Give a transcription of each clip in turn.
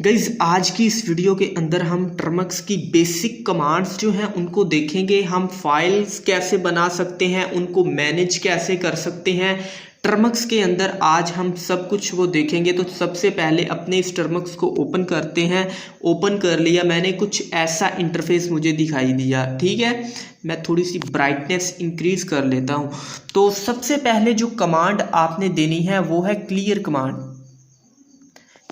Guys आज की इस वीडियो के अंदर हम टर्मक्स की बेसिक कमांड्स जो हैं उनको देखेंगे। हम फाइल्स कैसे बना सकते हैं, उनको मैनेज कैसे कर सकते हैं टर्मक्स के अंदर। आज हम सब कुछ वो देखेंगे। तो सबसे पहले अपने इस टर्मक्स को ओपन करते हैं। ओपन कर लिया मैंने, कुछ ऐसा इंटरफेस मुझे दिखाई दिया। ठीक है, मैं थोड़ी सी ब्राइटनेस इंक्रीज कर लेता हूँ। तो सबसे पहले जो कमांड आपने देनी है वो है क्लियर कमांड।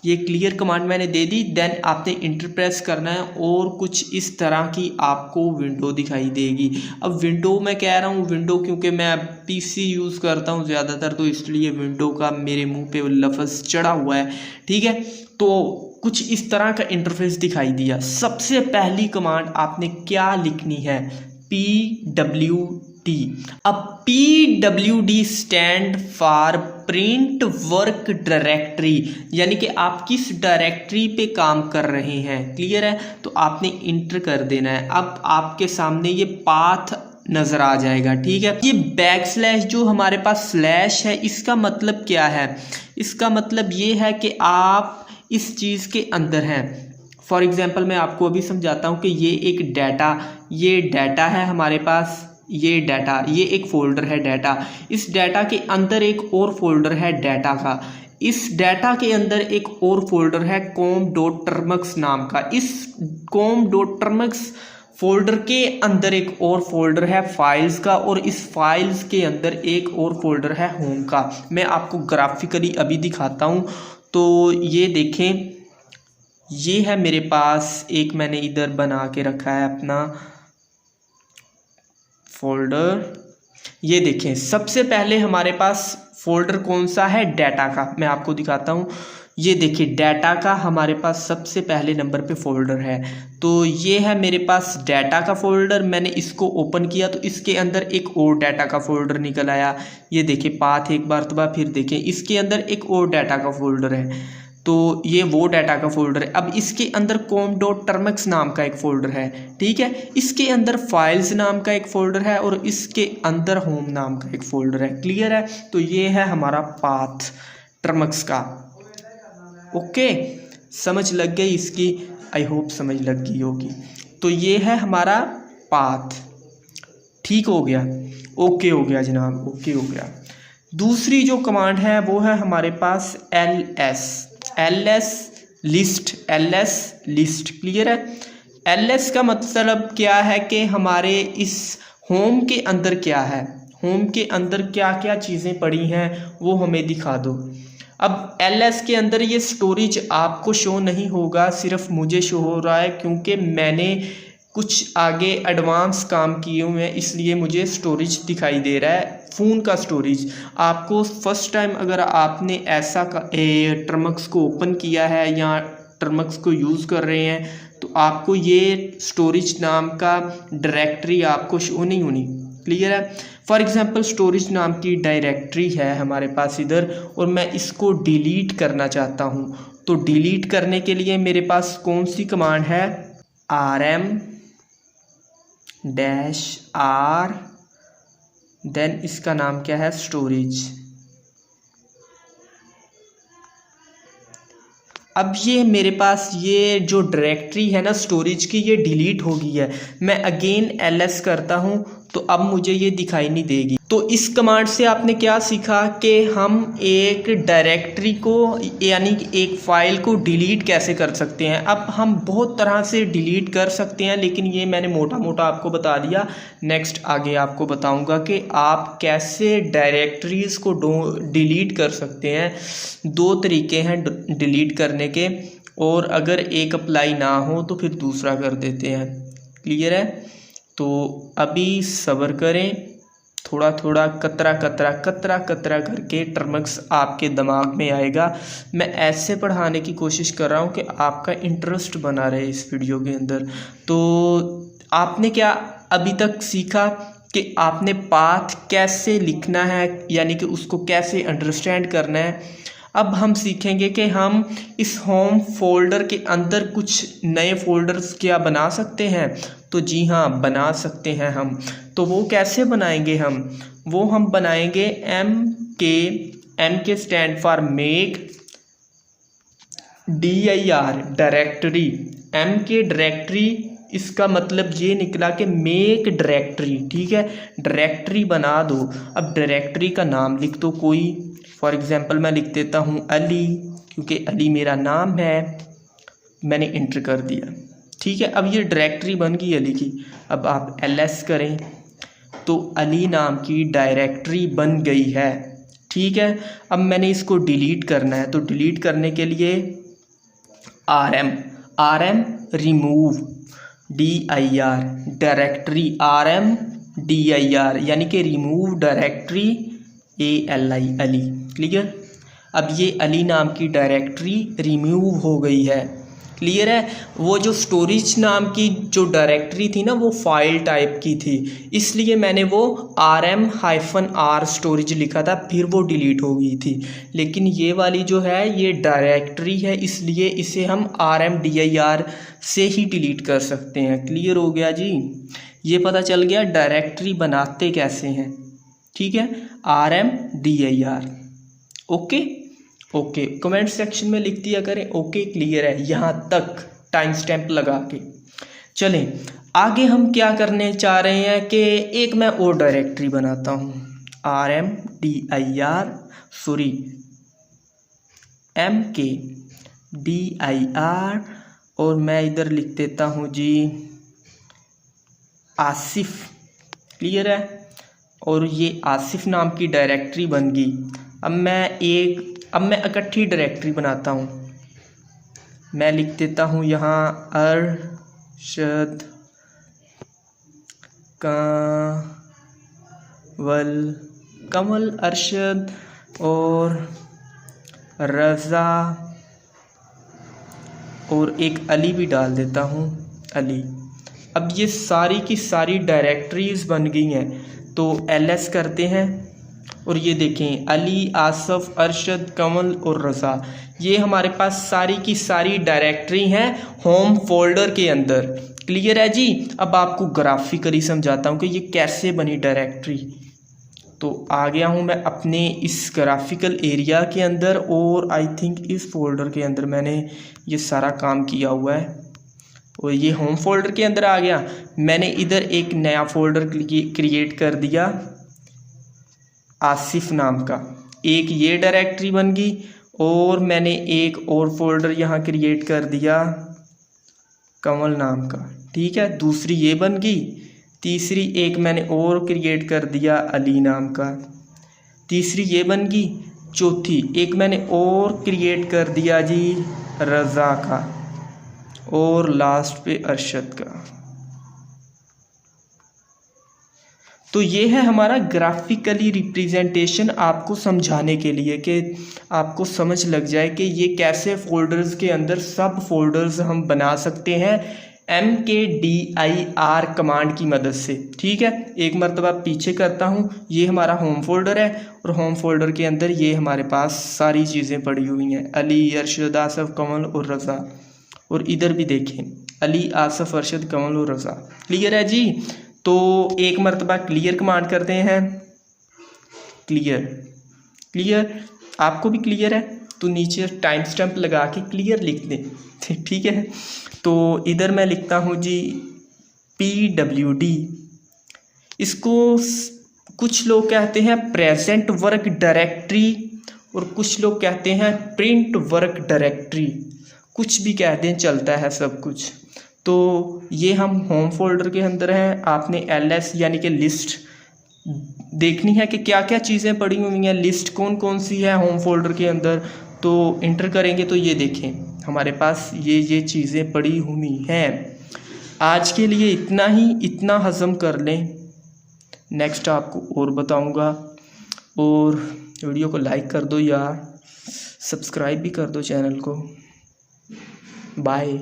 ये क्लियर कमांड मैंने दे दी। देन आपने इंटर प्रेस करना है और कुछ इस तरह की आपको विंडो दिखाई देगी। अब विंडो मैं कह रहा हूँ विंडो क्योंकि मैं पीसी यूज़ करता हूँ ज़्यादातर, तो इसलिए विंडो का मेरे मुंह पे लफ्ज़ चढ़ा हुआ है। ठीक है, तो कुछ इस तरह का इंटरफेस दिखाई दिया। सबसे पहली कमांड आपने क्या लिखनी है, PWD। अब PWD stand for print work directory, यानी कि आप किस डायरेक्टरी पे काम कर रहे हैं। क्लियर है, तो आपने इंटर कर देना है। अब आपके सामने ये पाथ नजर आ जाएगा। ठीक है, ये बैकस्लैश जो हमारे पास स्लैश है, इसका मतलब क्या है? इसका मतलब ये है कि आप इस चीज़ के अंदर हैं। फॉर एग्जाम्पल मैं आपको अभी समझाता हूँ कि ये एक डाटा है हमारे पास। ये डाटा, ये एक फोल्डर है डाटा। इस डाटा के अंदर एक और फोल्डर है डाटा का। इस डाटा के अंदर एक और फोल्डर है com.termux नाम का। इस com.termux फोल्डर के अंदर एक और फोल्डर है फाइल्स का, और इस फाइल्स के अंदर एक और फोल्डर है होम का। मैं आपको ग्राफिकली अभी दिखाता हूँ। तो ये देखें, ये है मेरे पास एक, मैंने इधर बना के रखा है अपना फोल्डर। ये देखें, सबसे पहले हमारे पास फोल्डर कौन सा है, डाटा का। मैं आपको दिखाता हूँ। ये देखिए, डाटा का हमारे पास सबसे पहले नंबर पे फोल्डर है। तो ये है मेरे पास डाटा का फोल्डर। मैंने इसको ओपन किया तो इसके अंदर एक और डाटा का फोल्डर निकल आया। ये देखिए पाथ एक बार तो फिर देखें, इसके अंदर एक और डाटा का फोल्डर है। तो ये वो डाटा का फोल्डर है। अब इसके अंदर com.termux नाम का एक फोल्डर है। ठीक है, इसके अंदर फाइल्स नाम का एक फोल्डर है, और इसके अंदर होम नाम का एक फोल्डर है। क्लियर है, तो ये है हमारा पाथ टर्मक्स का। ओके, समझ लग गई इसकी? आई होप समझ लग गई होगी। तो ये है हमारा पाथ। ठीक हो गया, ओके हो गया जनाब, ओके हो गया। दूसरी जो कमांड है वो है हमारे पास ls लिस्ट। क्लियर है, ls का मतलब क्या है कि हमारे इस होम के अंदर क्या है, होम के अंदर क्या क्या चीज़ें पड़ी हैं वो हमें दिखा दो। अब ls के अंदर ये स्टोरेज आपको शो नहीं होगा, सिर्फ मुझे शो हो रहा है क्योंकि मैंने कुछ आगे एडवांस काम किए हुए हैं, इसलिए मुझे स्टोरेज दिखाई दे रहा है, फ़ोन का स्टोरेज। आपको फर्स्ट टाइम अगर आपने ऐसा टर्मक्स को ओपन किया है या टर्मक्स को यूज़ कर रहे हैं, तो आपको ये स्टोरेज नाम का डायरेक्टरी आपको शो नहीं होनी। क्लियर है, फॉर एग्जांपल स्टोरेज नाम की डायरेक्टरी है हमारे पास इधर, और मैं इसको डिलीट करना चाहता हूँ। तो डिलीट करने के लिए मेरे पास कौन सी कमांड है, rm-r, देन इसका नाम क्या है, स्टोरेज। अब ये मेरे पास ये जो डायरेक्टरी है ना स्टोरेज की, ये डिलीट हो गई है। मैं अगेन ls करता हूँ तो अब मुझे ये दिखाई नहीं देगी। तो इस कमांड से आपने क्या सीखा कि हम एक डायरेक्टरी को यानी कि एक फ़ाइल को डिलीट कैसे कर सकते हैं। अब हम बहुत तरह से डिलीट कर सकते हैं, लेकिन ये मैंने मोटा मोटा आपको बता दिया। नेक्स्ट आगे आपको बताऊंगा कि आप कैसे डायरेक्टरीज को डिलीट कर सकते हैं। दो तरीके हैं डिलीट करने के, और अगर एक अप्लाई ना हो तो फिर दूसरा कर देते हैं। क्लियर है, तो अभी सब्र करें, थोड़ा थोड़ा कतरा कतरा करके टर्मक्स आपके दिमाग में आएगा। मैं ऐसे पढ़ाने की कोशिश कर रहा हूँ कि आपका इंटरेस्ट बना रहे इस वीडियो के अंदर। तो आपने क्या अभी तक सीखा कि आपने पाथ कैसे लिखना है, यानी कि उसको कैसे अंडरस्टैंड करना है। अब हम सीखेंगे कि हम इस होम फोल्डर के अंदर कुछ नए फोल्डर्स क्या बना सकते हैं। तो जी हाँ, बना सकते हैं हम। तो वो कैसे बनाएंगे हम बनाएंगे M के stand for make DIR directory, M के डायरेक्टरी, इसका मतलब ये निकला कि मेक डायरेक्टरी। ठीक है, डायरेक्टरी बना दो। अब डायरेक्टरी का नाम लिख दो कोई, फॉर एग्जांपल मैं लिख देता हूँ अली, क्योंकि अली मेरा नाम है, मैंने इंटर कर दिया। ठीक है, अब ये डायरेक्टरी बन गई अली की। अब आप ls करें तो अली नाम की डायरेक्टरी बन गई है। ठीक है, अब मैंने इसको डिलीट करना है, तो डिलीट करने के लिए rm remove dir directory, rm dir यानी कि remove directory ali Ali. Clear, अब ये अली नाम की डायरेक्टरी रिमूव हो गई है। क्लियर है, वो जो स्टोरेज नाम की जो डायरेक्टरी थी ना, वो फाइल टाइप की थी, इसलिए मैंने वो rm-r स्टोरेज लिखा था, फिर वो डिलीट हो गई थी। लेकिन ये वाली जो है ये डायरेक्टरी है, इसलिए इसे हम rmdir से ही डिलीट कर सकते हैं। क्लियर हो गया जी, ये पता चल गया डायरेक्टरी बनाते कैसे हैं। ठीक है, rmdir। ओके, कमेंट सेक्शन में लिख दिया करें ओके क्लियर है यहाँ तक, टाइम स्टैम्प लगा के। चलें आगे, हम क्या करने चाह रहे हैं कि एक मैं और डायरेक्टरी बनाता हूँ, mkdir, और मैं इधर लिख देता हूँ जी आसिफ। क्लियर है, और ये आसिफ नाम की डायरेक्टरी बन गई। अब मैं इकट्ठी डायरेक्टरी बनाता हूँ, मैं लिख देता हूँ यहाँ अरशद कमल अरशद और रज़ा, और एक अली भी डाल देता हूँ, अली। अब ये सारी की सारी डायरेक्टरीज बन गई हैं, तो ls करते हैं और ये देखें अली, आसफ़, अरशद, कमल और रज़ा, ये हमारे पास सारी की सारी डायरेक्टरी हैं होम फोल्डर के अंदर। क्लियर है जी, अब आपको ग्राफिकली समझाता हूँ कि ये कैसे बनी डायरेक्टरी। तो आ गया हूँ मैं अपने इस ग्राफिकल एरिया के अंदर, और आई थिंक इस फोल्डर के अंदर मैंने ये सारा काम किया हुआ है, और ये होम फोल्डर के अंदर आ गया। मैंने इधर एक नया फोल्डर क्रिएट कर दिया आसिफ नाम का, एक ये डायरेक्टरी बन गई, और मैंने एक और फोल्डर यहाँ क्रिएट कर दिया कमल नाम का। ठीक है, दूसरी ये बन गई, तीसरी एक मैंने और क्रिएट कर दिया अली नाम का, तीसरी ये बन गई, चौथी एक मैंने और क्रिएट कर दिया जी रज़ा का, और लास्ट पे अरशद का। तो ये है हमारा ग्राफिकली रिप्रेजेंटेशन, आपको समझाने के लिए कि आपको समझ लग जाए कि ये कैसे फोल्डर्स के अंदर सब फोल्डर्स हम बना सकते हैं mkdir कमांड की मदद से। ठीक है, एक मरतबा पीछे करता हूँ, ये हमारा होम फोल्डर है, और होम फोल्डर के अंदर ये हमारे पास सारी चीज़ें पड़ी हुई हैं, अली, अरशद, आसफ़, कमल और रज़ा, और इधर भी देखें अली, आसफ़, अरशद, कमल और रज़ा। क्लियर है जी, तो एक मरतबा क्लियर कमांड करते हैं, क्लियर आपको भी क्लियर है तो नीचे टाइम स्टैम्प लगा के क्लियर लिख दें। ठीक है, तो इधर मैं लिखता हूँ जी pwd, इसको कुछ लोग कहते हैं प्रेजेंट वर्क डायरेक्टरी, और कुछ लोग कहते हैं प्रिंट वर्क डायरेक्टरी, कुछ भी कहते हैं, चलता है सब कुछ। तो ये हम होम फोल्डर के अंदर हैं, आपने ls यानी कि लिस्ट देखनी है कि क्या क्या चीज़ें पड़ी हुई हैं, लिस्ट कौन कौन सी है होम फोल्डर के अंदर। तो इंटर करेंगे तो ये देखें हमारे पास ये चीज़ें पड़ी हुई हैं। आज के लिए इतना ही, इतना हज़म कर लें, नेक्स्ट आपको और बताऊंगा। और वीडियो को लाइक कर दो यार, सब्सक्राइब भी कर दो चैनल को। बाय।